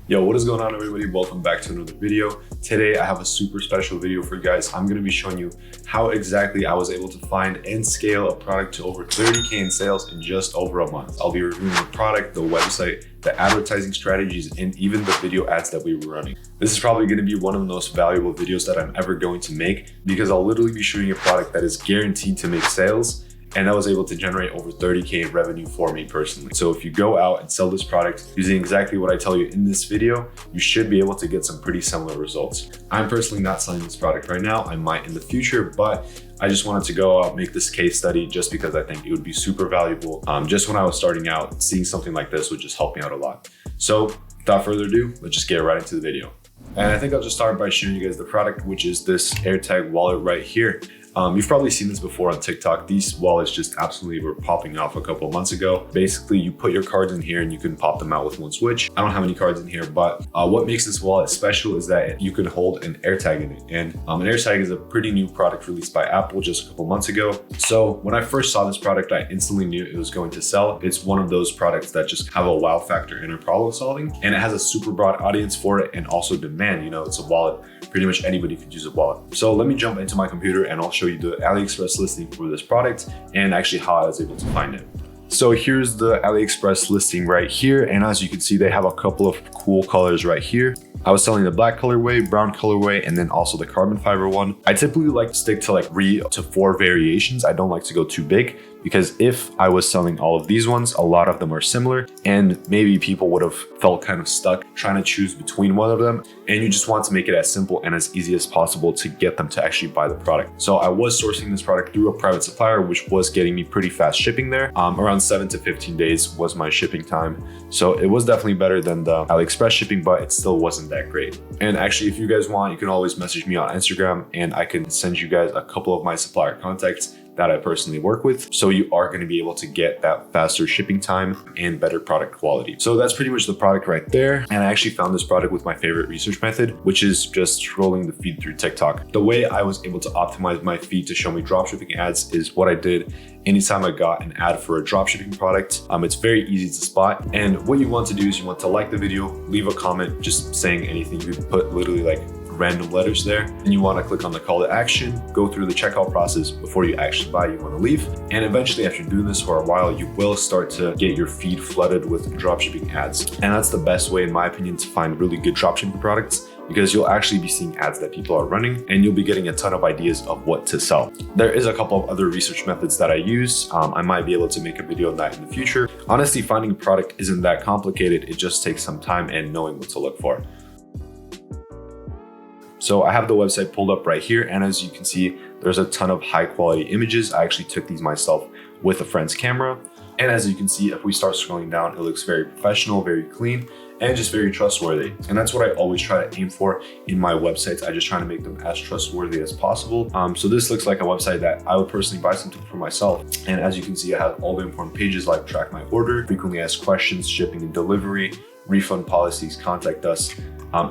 Yo, what is going on, everybody? Welcome back to another video. Today I have a super special video for you guys. I'm going to be showing you how exactly I was able to find and scale a product to over 30K in sales in just over a month. I'll be reviewing the product, the website, the advertising strategies, and even the video ads that we were running. This is probably going to be one of the most valuable videos that I'm ever going to make because I'll literally be showing you a product that is guaranteed to make sales, and that was able to generate over 30K in revenue for me personally. So if you go out and sell this product using exactly what I tell you in this video, you should be able to get some pretty similar results. I'm personally not selling this product right now. I might in the future, but I just wanted to go out, make this case study just because I think it would be super valuable. Just when I was starting out, seeing something like this would just help me out a lot. So without further ado, let's just get right into the video. And I think I'll just start by showing you guys the product, which is this AirTag wallet right here. You've probably seen this before on TikTok. These wallets just absolutely were popping off a couple of months ago. Basically, you put your cards in here and you can pop them out with one switch. I don't have any cards in here, but what makes this wallet special is that you can hold an AirTag in it. And an AirTag is a pretty new product released by Apple just a couple months ago. So when I first saw this product, I instantly knew it was going to sell. It's one of those products that just have a wow factor in our problem solving, and it has a super broad audience for it and also demand. You know, it's a wallet. Pretty much anybody could use a wallet. So let me jump into my computer and I'll show you the AliExpress listing for this product and actually how I was able to find it. So here's the AliExpress listing right here. And as you can see, they have a couple of cool colors right here. I was selling the black colorway, brown colorway, and then also the carbon fiber one. I typically like to stick to like 3 to 4 variations. I don't like to go too big because if I was selling all of these ones, a lot of them are similar and maybe people would have felt kind of stuck trying to choose between one of them. And you just want to make it as simple and as easy as possible to get them to actually buy the product. So I was sourcing this product through a private supplier, which was getting me pretty fast shipping there. Around 7 to 15 days was my shipping time. So it was definitely better than the AliExpress shipping, but it still wasn't that great. And actually, if you guys want, you can always message me on Instagram and I can send you guys a couple of my supplier contacts that I personally work with. So you are going to be able to get that faster shipping time and better product quality. So that's pretty much the product right there. And I actually found this product with my favorite research method, which is just scrolling the feed through TikTok. The way I was able to optimize my feed to show me dropshipping ads is what I did anytime I got an ad for a dropshipping product. It's very easy to spot. And what you want to do is you want to like the video, leave a comment, just saying anything. You can put literally like random letters there, and you want to click on the call to action, go through the checkout process before you actually buy. You want to leave, and eventually after doing this for a while, you will start to get your feed flooded with dropshipping ads. And that's the best way, in my opinion, to find really good dropshipping products, because you'll actually be seeing ads that people are running and you'll be getting a ton of ideas of what to sell. There is a couple of other research methods that I use. I might be able to make a video on that in the future. Honestly, finding a product isn't that complicated. It just takes some time and knowing what to look for. So I have the website pulled up right here. And as you can see, there's a ton of high quality images. I actually took these myself with a friend's camera. And as you can see, if we start scrolling down, it looks very professional, very clean, and just very trustworthy. And that's what I always try to aim for in my websites. I just try to make them as trustworthy as possible. So this looks like a website that I would personally buy something for myself. And as you can see, I have all the important pages like track my order, frequently asked questions, shipping and delivery, refund policies, contact us,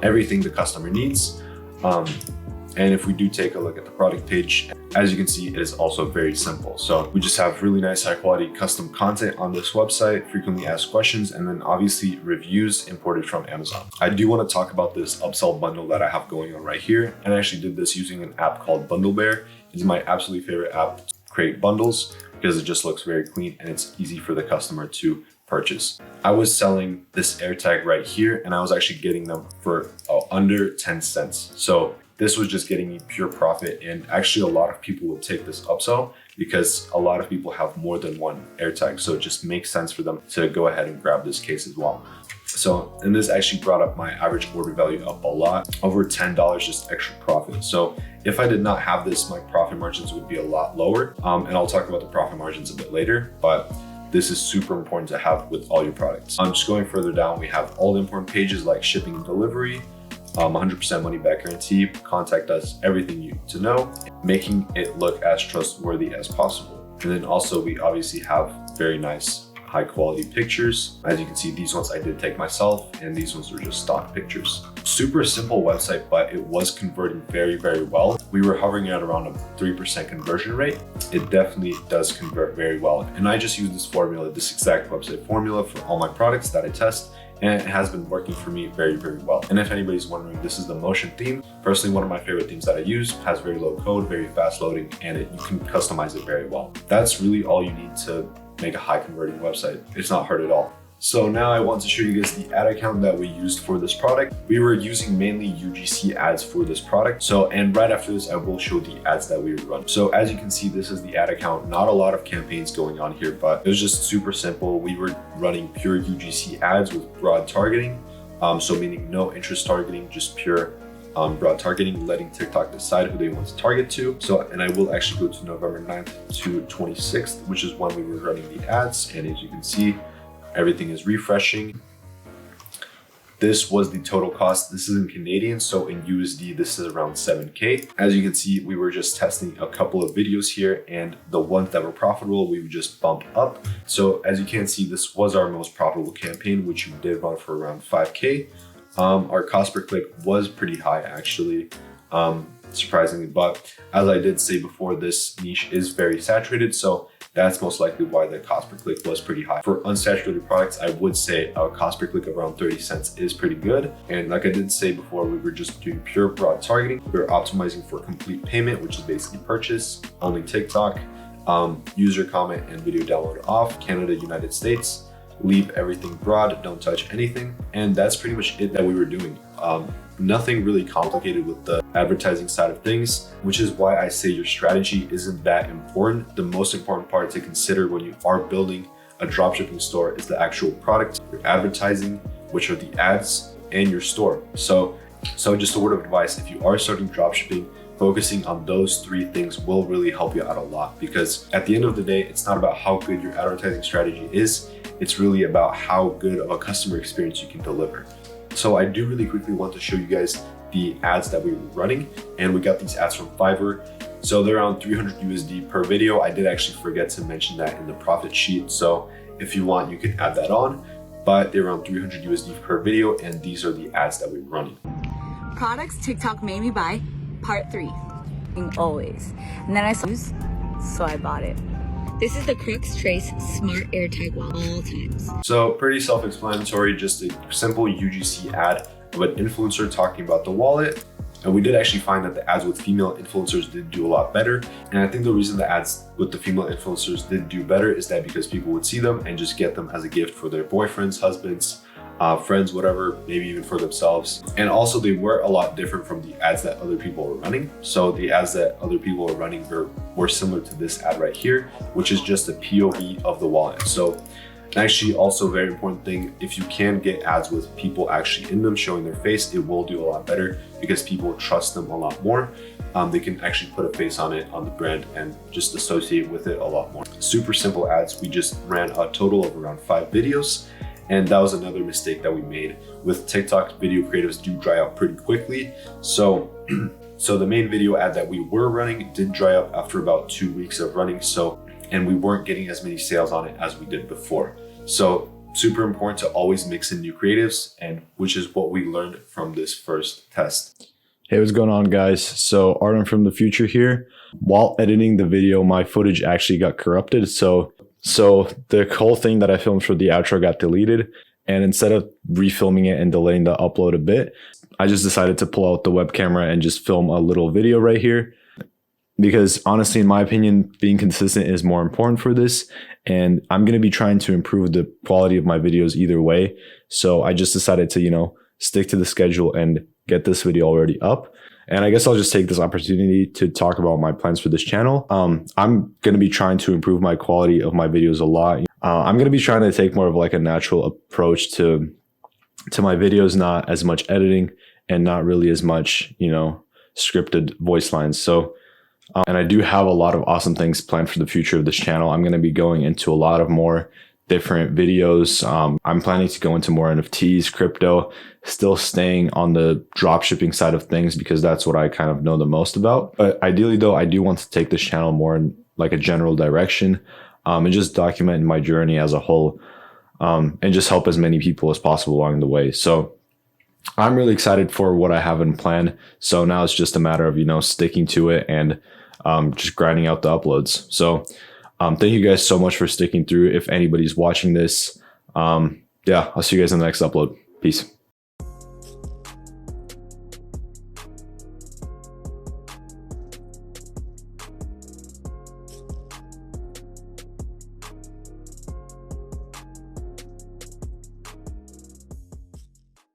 everything the customer needs. And if we do take a look at the product page, as you can see, it is also very simple. So we just have really nice, high quality custom content on this website, frequently asked questions, and then obviously reviews imported from Amazon. I do want to talk about this upsell bundle that I have going on right here. And I actually did this using an app called Bundle Bear. It's my absolutely favorite app to create bundles because it just looks very clean and it's easy for the customer to purchase. I was selling this AirTag right here and I was actually getting them for under 10 cents. So this was just getting me pure profit. And actually a lot of people would take this upsell because a lot of people have more than one AirTag. So it just makes sense for them to go ahead and grab this case as well. So, and this actually brought up my average order value up a lot, over $10 just extra profit. So if I did not have this, my profit margins would be a lot lower. And I'll talk about the profit margins a bit later, but this is super important to have with all your products. Just going further down, we have all the important pages like shipping and delivery, 100% money back guarantee, contact us, everything you need to know, making it look as trustworthy as possible. And then also we obviously have very nice high quality pictures. As you can see, these ones I did take myself and these ones were just stock pictures. Super simple website, but it was converting very, very well. We were hovering at around a 3% conversion rate. It definitely does convert very well. And I just use this formula, this exact website formula for all my products that I test. and it has been working for me very, very well. And if anybody's wondering, this is the Motion theme. Personally, one of my favorite themes that I use, has very low code, very fast loading, and you can customize it very well. That's really all you need to make a high converting website. It's not hard at all. So now I want to show you guys the ad account that we used for this product. We were using mainly UGC ads for this product. And right after this, I will show the ads that we run. So as you can see, this is the ad account. Not a lot of campaigns going on here, but it was just super simple. We were running pure UGC ads with broad targeting. So meaning no interest targeting, just pure broad targeting, letting TikTok decide who they want to target to. And I will actually go to November 9th to 26th, which is when we were running the ads. And as you can see, everything is refreshing. This was the total cost. This is in Canadian, so in USD, this is around 7K. As you can see, we were just testing a couple of videos here, and the ones that were profitable, we would just bump up. So as you can see, this was our most profitable campaign, which we did run for around 5K. Our cost per click was pretty high, actually, surprisingly. But as I did say before, this niche is very saturated, so that's most likely why the cost per click was pretty high. For unsaturated products, I would say a cost per click of around 30 cents is pretty good. And like I did say before, we were just doing pure broad targeting. We were optimizing for complete payment, which is basically purchase, only TikTok, user comment and video download off, Canada, United States, leave everything broad, don't touch anything. And that's pretty much it that we were doing. Nothing really complicated with the advertising side of things, which is why I say your strategy isn't that important. The most important part to consider when you are building a dropshipping store is the actual product, your advertising, which are the ads, and your store. So just a word of advice, if you are starting dropshipping, focusing on those three things will really help you out a lot, because at the end of the day, it's not about how good your advertising strategy is, it's really about how good of a customer experience you can deliver. So I do really quickly want to show you guys the ads that we were running, and we got these ads from Fiverr. So they're around 300 USD per video. I did actually forget to mention that in the profit sheet. So if you want, you can add that on, but they're around 300 USD per video. And these are the ads that we're running. Products TikTok made me buy, part 3. Always. And then I saw, so I bought it. This is the Crux Trace Smart AirTag Wallet, all times. So pretty self-explanatory, just a simple UGC ad of an influencer talking about the wallet. And we did actually find that the ads with female influencers did do a lot better. And I think the reason the ads with the female influencers did do better is that because people would see them and just get them as a gift for their boyfriends, husbands, friends, whatever, maybe even for themselves. And also they were a lot different from the ads that other people were running. So the ads that other people were running were similar to this ad right here, which is just a POV of the wallet. So actually also very important thing, if you can get ads with people actually in them showing their face, it will do a lot better because people trust them a lot more. They can actually put a face on it, on the brand, and just associate with it a lot more. Super simple ads. We just ran a total of around 5 videos. And that was another mistake that we made. With TikTok, video creatives do dry up pretty quickly. So the main video ad that we were running did dry up after about 2 weeks of running. And we weren't getting as many sales on it as we did before. So super important to always mix in new creatives, and which is what we learned from this first test. Hey, what's going on, guys? So Arden from the future here. While editing the video, my footage actually got corrupted. So the whole thing that I filmed for the outro got deleted. And instead of refilming it and delaying the upload a bit, I just decided to pull out the web camera and just film a little video right here. Because honestly, in my opinion, being consistent is more important for this. And I'm going to be trying to improve the quality of my videos either way. So I just decided to, stick to the schedule and get this video already up. And I guess I'll just take this opportunity to talk about my plans for this channel. I'm going to be trying to improve my quality of my videos a lot. I'm going to be trying to take more of like a natural approach to my videos, not as much editing and not really as much, scripted voice lines. So, and I do have a lot of awesome things planned for the future of this channel. I'm going to be going into a lot of more different videos. I'm planning to go into more NFTs, crypto, still staying on the dropshipping side of things because that's what I kind of know the most about. But ideally though, I do want to take this channel more in like a general direction, and just document my journey as a whole, and just help as many people as possible along the way. So I'm really excited for what I have in plan. So now it's just a matter of, sticking to it and just grinding out the uploads. So thank you guys so much for sticking through. If anybody's watching this, yeah, I'll see you guys in the next upload. Peace.